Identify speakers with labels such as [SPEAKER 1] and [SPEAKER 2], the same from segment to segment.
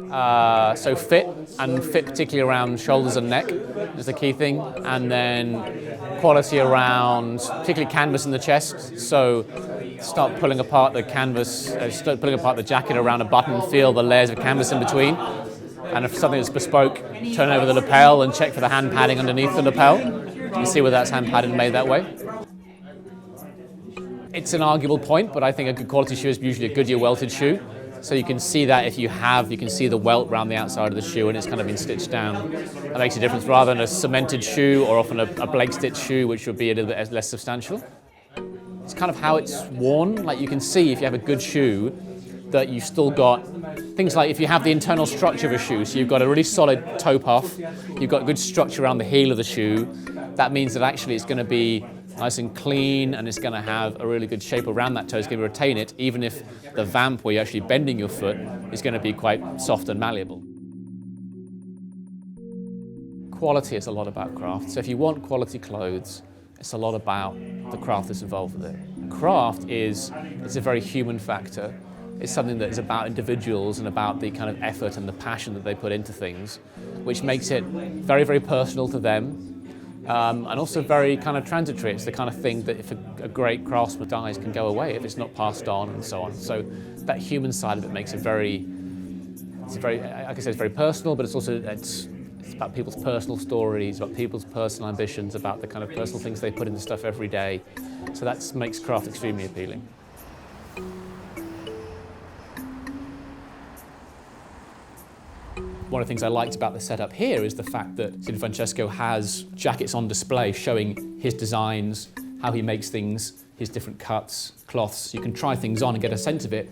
[SPEAKER 1] So fit particularly around shoulders and neck is the key thing, and then quality around particularly canvas in the chest. So start pulling apart the canvas, start pulling apart the jacket around a button, feel the layers of canvas in between. And if something that's bespoke, turn over the lapel and check for the hand padding underneath the lapel and see whether that's hand padded and made that way. It's an arguable point, but I think a good quality shoe is usually a Goodyear welted shoe. So you can see that if you can see the welt around the outside of the shoe and it's kind of been stitched down. That makes a difference rather than a cemented shoe or often a Blake stitch shoe, which would be a little bit less substantial. It's kind of how it's worn. Like you can see if you have a good shoe that you've still got things like if you have the internal structure of a shoe, so you've got a really solid toe puff, you've got good structure around the heel of the shoe, that means that actually it's going to be nice and clean and it's going to have a really good shape around that toe. It's going to retain it, even if the vamp where you're actually bending your foot is going to be quite soft and malleable. Quality is a lot about craft. So if you want quality clothes, it's a lot about the craft that's involved with it. Craft is a very human factor. It's something that is about individuals and about the kind of effort and the passion that they put into things, which makes it very, very personal to them. And also very kind of transitory. It's the kind of thing that if a great craftsman dies can go away if it's not passed on and so on. So that human side of it makes it very, like I said, it's very personal, but it's also, it's about people's personal stories, about people's personal ambitions, about the kind of personal things they put into stuff every day. So that makes craft extremely appealing. One of the things I liked about the setup here is the fact that Francesco has jackets on display showing his designs, how he makes things, his different cuts, cloths. You can try things on and get a sense of it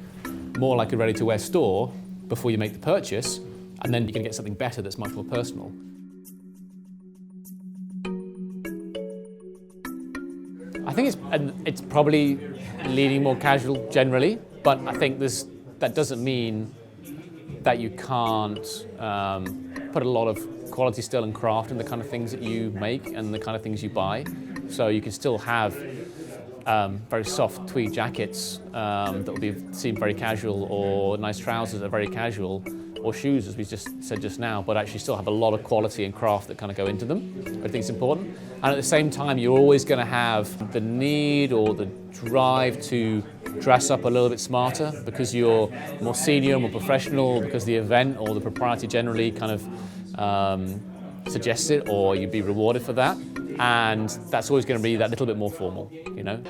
[SPEAKER 1] more like a ready-to-wear store before you make the purchase, and then you can get something better that's much more personal. I think it's probably leaning more casual generally, but I think that doesn't mean that you can't put a lot of quality still and craft in the kind of things that you make and the kind of things you buy. So you can still have very soft tweed jackets that will seem very casual, or nice trousers that are very casual, or shoes, as we just said just now, but actually still have a lot of quality and craft that kind of go into them. I think it's important. And at the same time, you're always going to have the need or the drive to dress up a little bit smarter because you're more senior, more professional, because the event or the propriety generally kind of suggests it, or you'd be rewarded for that. And that's always going to be that little bit more formal, you know?